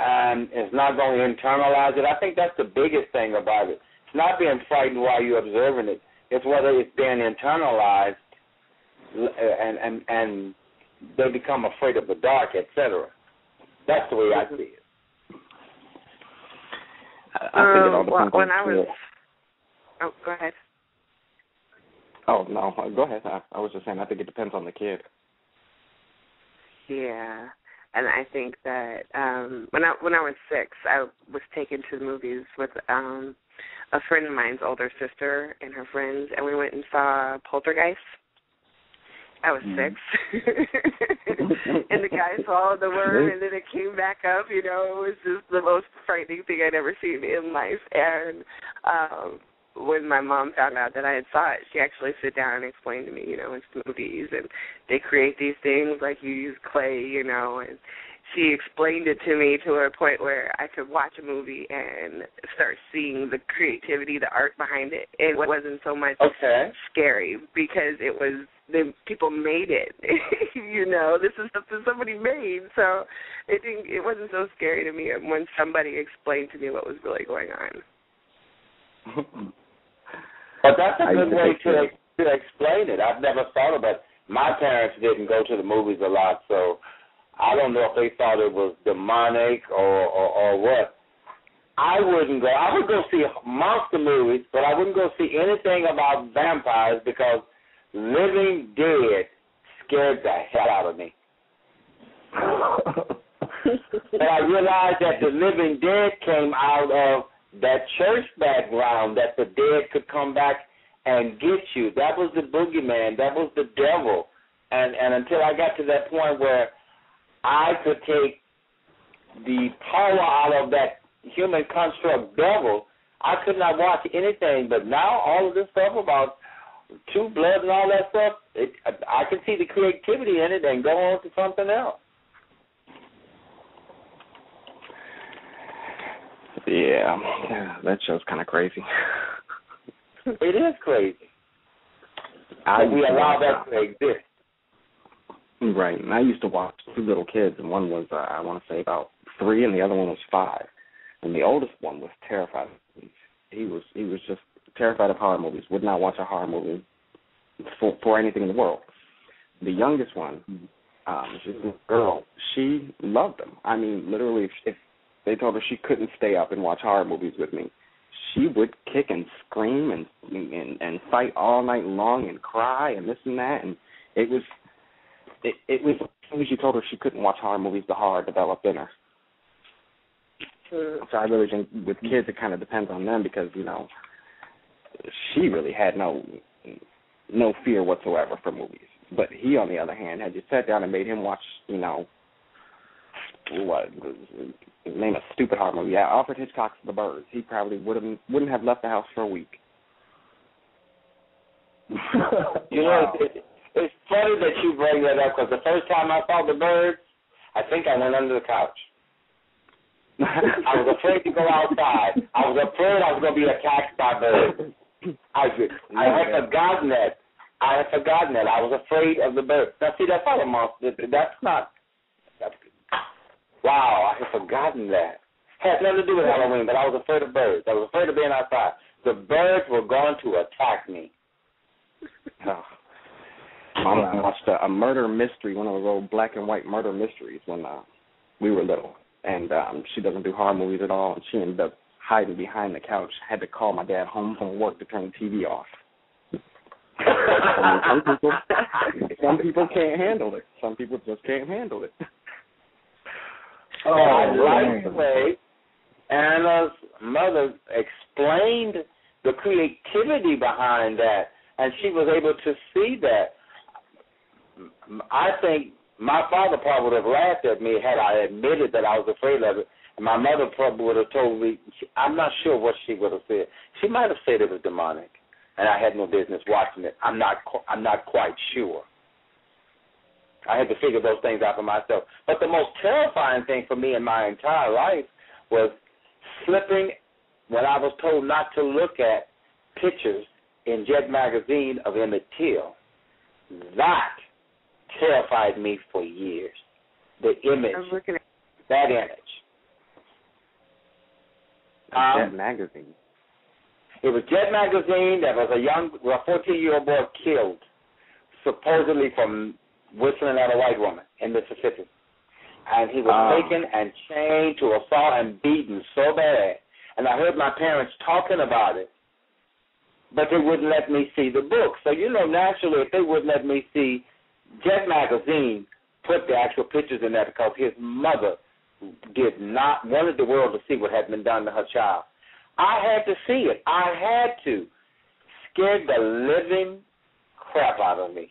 and it's not going to internalize it. I think that's the biggest thing about it. It's not being frightened while you're observing it. It's whether it's being internalized and they become afraid of the dark, etc. That's the way I see it. I think it all depends when I was... Oh, go ahead. Oh, no, go ahead. I was just saying, I think it depends on the kid. Yeah, and I think that when I was 6, I was taken to the movies with a friend of mine's older sister and her friends, and we went and saw Poltergeist. I was 6, and the guy swallowed the worm, and then it came back up. You know, it was just the most frightening thing I'd ever seen in life. And when my mom found out that I had saw it, she actually sat down and explained to me, you know, it's movies, and they create these things like you use clay, you know, and she explained it to me to a point where I could watch a movie and start seeing the creativity, the art behind it. It wasn't so much scary because it was people made it. You know, this is something somebody made. So it wasn't so scary to me when somebody explained to me what was really going on. But that's a good way to explain it. I've never thought of it. My parents didn't go to the movies a lot, so I don't know if they thought it was demonic or what. I wouldn't go. I would go see monster movies, but I wouldn't go see anything about vampires because Living Dead scared the hell out of me. But I realized that the Living Dead came out of that church background, that the dead could come back and get you. That was the boogeyman. That was the devil. And until I got to that point where I could take the power out of that human construct devil, I could not watch anything. But now all of this stuff about true blood and all that stuff, I can see the creativity in it and go on to something else. Yeah, that show's kind of crazy. It is crazy. We allow that to exist. Right, and I used to watch 2 little kids, and one was, I want to say, about 3, and the other one was 5. And the oldest one was terrified of movies. He was just terrified of horror movies, would not watch a horror movie for anything in the world. The youngest one, she's a girl, she loved them. I mean, literally, if they told her she couldn't stay up and watch horror movies with me, she would kick and scream and fight all night long and cry and this and that. And it was as soon as you told her she couldn't watch horror movies, the horror developed in her. So I really think with kids it kind of depends on them because, you know, she really had no fear whatsoever for movies. But he, on the other hand, had you sat down and made him watch, you know, name a stupid horror movie. Yeah, Alfred Hitchcock's The Birds. He probably wouldn't have left the house for a week. You know, it's funny that you bring that up because the first time I saw The Birds, I think I went under the couch. I was afraid to go outside. I was afraid I was going to be attacked by birds. I had forgotten that. I was afraid of the birds. Now, see, that's not a monster. Wow, I had forgotten that. Had nothing to do with Halloween, but I was afraid of birds. I was afraid of being outside. The birds were going to attack me. Oh. Mom watched a murder mystery, one of those old black and white murder mysteries when we were little. And she doesn't do horror movies at all. And she ended up hiding behind the couch. Had to call my dad home from work to turn the TV off. I mean, some people can't handle it. Some people just can't handle it. Oh, I like the way Anna's mother explained the creativity behind that, and she was able to see that. I think my father probably would have laughed at me had I admitted that I was afraid of it, and my mother probably would have told me, I'm not sure what she would have said. She might have said it was demonic, and I had no business watching it. I'm not quite sure. I had to figure those things out for myself. But the most terrifying thing for me in my entire life was slipping when I was told not to look at pictures in Jet magazine of Emmett Till. That terrified me for years. The image, that image. Jet magazine. It was Jet magazine. That was a 14-year-old boy killed, supposedly from whistling at a white woman in Mississippi. And he was taken and chained to a saw and beaten so bad. And I heard my parents talking about it, but they wouldn't let me see the book. So, naturally, if they wouldn't let me see Jet magazine, put the actual pictures in there because his mother wanted the world to see what had been done to her child. I had to see it. I had to. Scared the living crap out of me.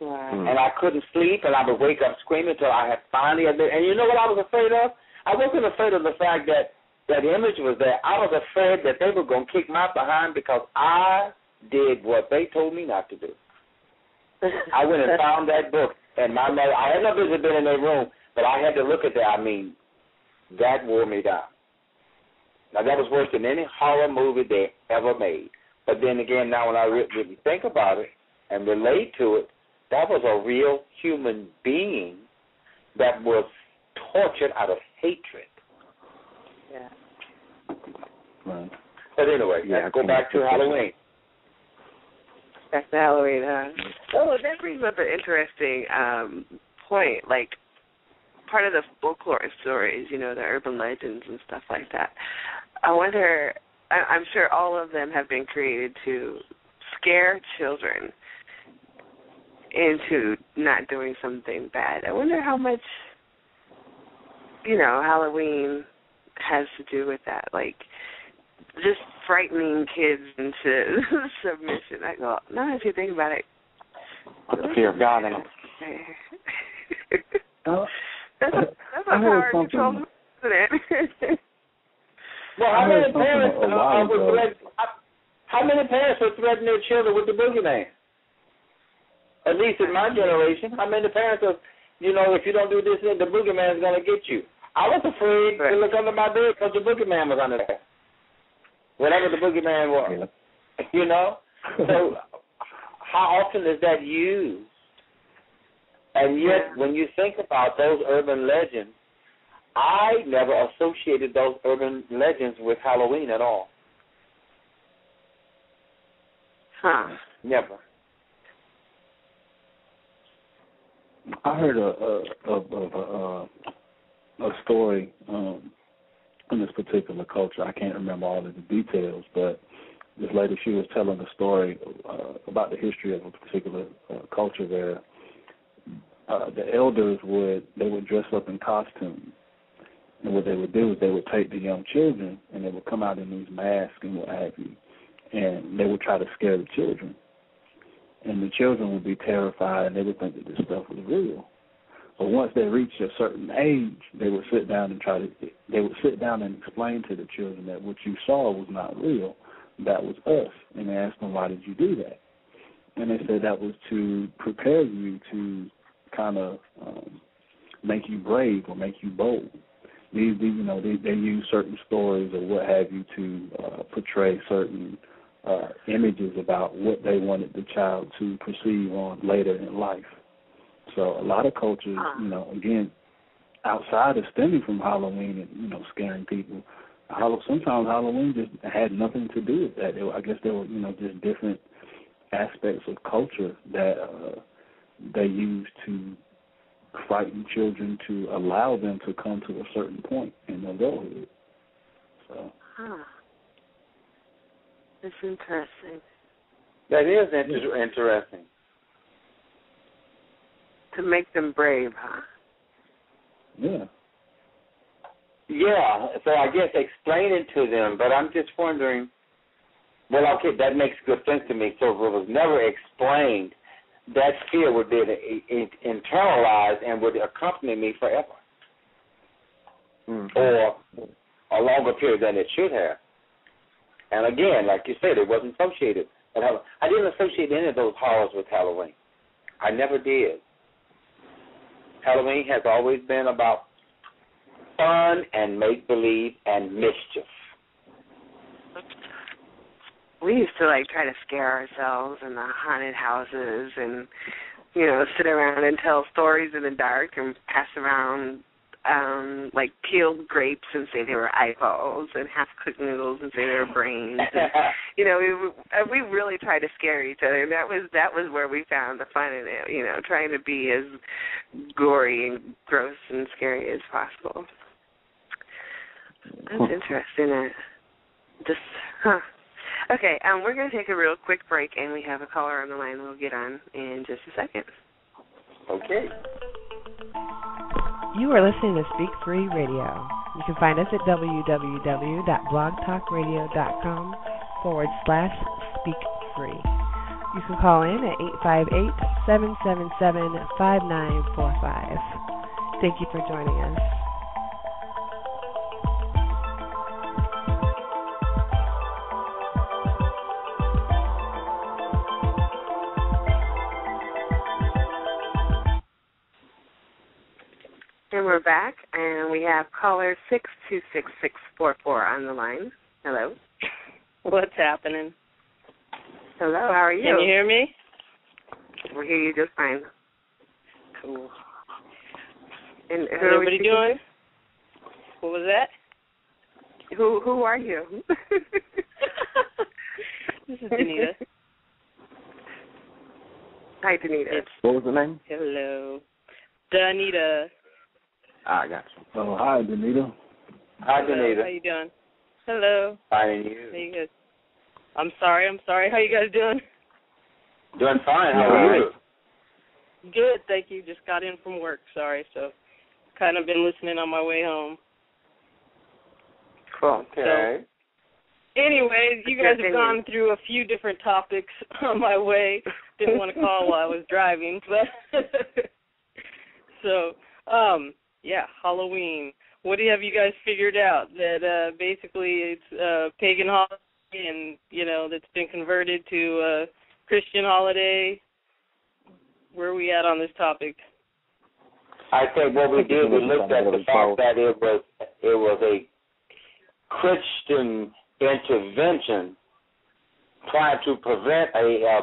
Wow. And I couldn't sleep, and I would wake up screaming until I had finally admitted. And you know what I was afraid of? I wasn't afraid of the fact that that image was there. I was afraid that they were going to kick my behind because I did what they told me not to do. I went and found that book, and my mother, I had no business being in their room, but I had to look at that. I mean, that wore me down. Now, that was worse than any horror movie they ever made. But then again, now when I really think about it and relate to it, that was a real human being that was tortured out of hatred. Yeah. Right. But anyway, let's go back to Halloween. Back to Halloween, huh? Oh, that brings up an interesting point. Like, part of the folklore stories, the urban legends and stuff like that. I wonder, I'm sure all of them have been created to scare children into not doing something bad. I wonder how much, Halloween has to do with that. Like, just frightening kids into submission. I go, now that you think about it. Put the fear of God in them. That's a power control, isn't it? Well, how many parents would threaten their children with the boogeyman? At least in my generation, how many parents are, if you don't do this, the boogeyman's going to get you. I was afraid to look under my bed because the boogeyman was under there. Whatever the boogeyman was, So how often is that used? And yet, when you think about those urban legends, I never associated those urban legends with Halloween at all. Huh. Never. I heard a story in this particular culture. I can't remember all of the details, but this lady, she was telling a story about the history of a particular culture where the elders would dress up in costume, and what they would do is they would take the young children and they would come out in these masks and what have you, and they would try to scare the children, and the children would be terrified and they would think that this stuff was real. But once they reached a certain age, they would sit down and explain to the children that what you saw was not real, that was us. And they asked them, why did you do that? And they said that was to prepare you to kind of make you brave or make you bold. They use certain stories or what have you to portray certain images about what they wanted the child to perceive on later in life. So a lot of cultures, again, outside of stemming from Halloween and, scaring people, sometimes Halloween just had nothing to do with that. I guess there were, just different aspects of culture that they used to frighten children to allow them to come to a certain point in adulthood. So. That's interesting. That is interesting. To make them brave, huh? Yeah. Yeah, so I guess explain it to them, but I'm just wondering, well, okay, that makes good sense to me. So if it was never explained, that fear would be internalized and would accompany me forever. Mm-hmm. Or a longer period than it should have. And again, like you said, it wasn't associated. I didn't associate any of those horrors with Halloween. I never did. Halloween has always been about fun and make-believe and mischief. We used to, try to scare ourselves in the haunted houses and, sit around and tell stories in the dark and pass around like peeled grapes and say they were eyeballs, and half-cooked noodles and say they were brains. And, you know, we really tried to scare each other. And that was where we found the fun in it. You know, trying to be as gory and gross and scary as possible. That's interesting. Okay, we're going to take a real quick break, and we have a caller on the line we'll get on in just a second. Okay. You are listening to Speak Free Radio. You can find us at www.blogtalkradio.com/speakfree. You can call in at 858-777-5945. Thank you for joining us. And we're back, and we have caller 626644 on the line. Hello. What's happening? Hello, how are you? Can you hear me? We hear you just fine. Cool. And how's everybody doing? What was that? Who are you? This is Danita. Hi, Danita. What was the name? Hello. Danita. I got you. Oh, hi, Danita. Hi, Danita. How you doing? Hello. Fine, and you? How you guys? I'm sorry. How you guys doing? Doing fine. How are you? Good, thank you. Just got in from work. Sorry, so kind of been listening on my way home. Cool. Okay. So, anyways, you guys have gone through a few different topics on my way. Didn't want to call while I was driving, but so yeah, Halloween. What have you guys figured out? That basically it's a pagan holiday, and that's been converted to a Christian holiday. Where are we at on this topic? I think what we did, we looked at the fact that it was a Christian intervention trying to prevent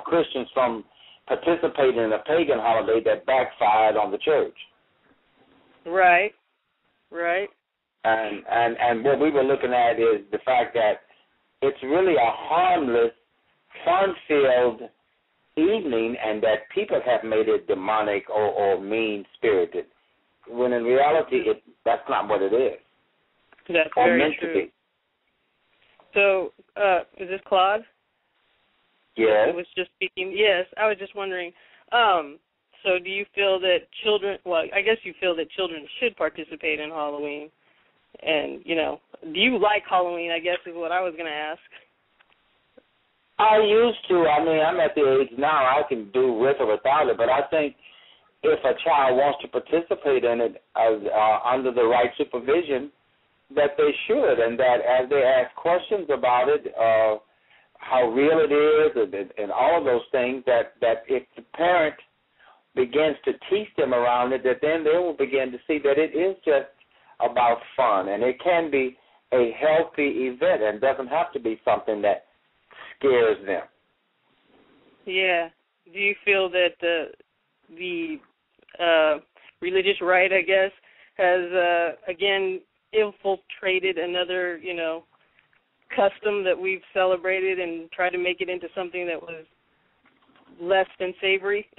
Christians from participating in a pagan holiday that backfired on the church. Right. And what we were looking at is the fact that it's really a harmless, fun-filled evening, and that people have made it demonic or mean-spirited, when in reality that's not what it is. That's or very meant true. to be. So, is this Claude? Yes. I was just speaking. Yes, I was just wondering. So do you feel that children, well, I guess you feel that children should participate in Halloween. And, do you like Halloween, I guess is what I was going to ask. I used to. I mean, I'm at the age now I can do with or without it, but I think if a child wants to participate in it under the right supervision, that they should, and that as they ask questions about it, how real it is, and all of those things, that if the parent begins to teach them around it, that then they will begin to see that it is just about fun, and it can be a healthy event, and doesn't have to be something that scares them. Yeah. Do you feel that the religious right, I guess, has, again, infiltrated another, custom that we've celebrated and tried to make it into something that was less than savory,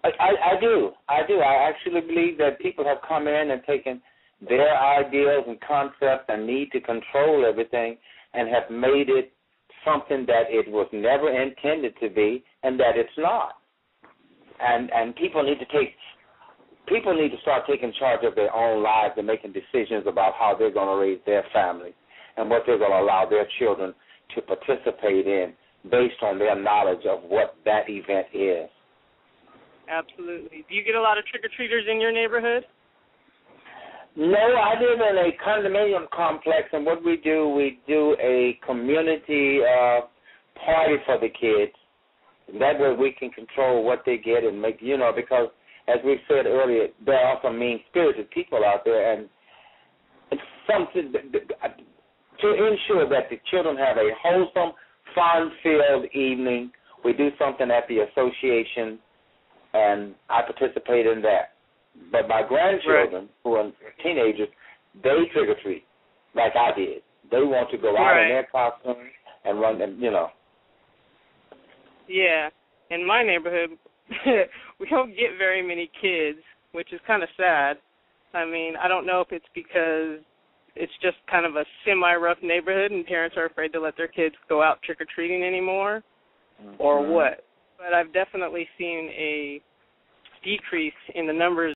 I do. I actually believe that people have come in and taken their ideas and concepts and need to control everything and have made it something that it was never intended to be, and that it's not. And people need to start taking charge of their own lives and making decisions about how they're going to raise their family and what they're going to allow their children to participate in based on their knowledge of what that event is. Absolutely. Do you get a lot of trick-or-treaters in your neighborhood? No, I live in a condominium complex, and what we do a community party for the kids. That way we can control what they get and make, because as we said earlier, there are some mean-spirited people out there, and it's something to ensure that the children have a wholesome, fun-filled evening. We do something at the association, and I participate in that. But my grandchildren, who are teenagers, they trick-or-treat like I did. They want to go out in their costumes and run them, you know. Yeah. In my neighborhood, we don't get very many kids, which is kind of sad. I mean, I don't know if it's because it's just kind of a semi-rough neighborhood and parents are afraid to let their kids go out trick-or-treating anymore or what. But I've definitely seen a decrease in the numbers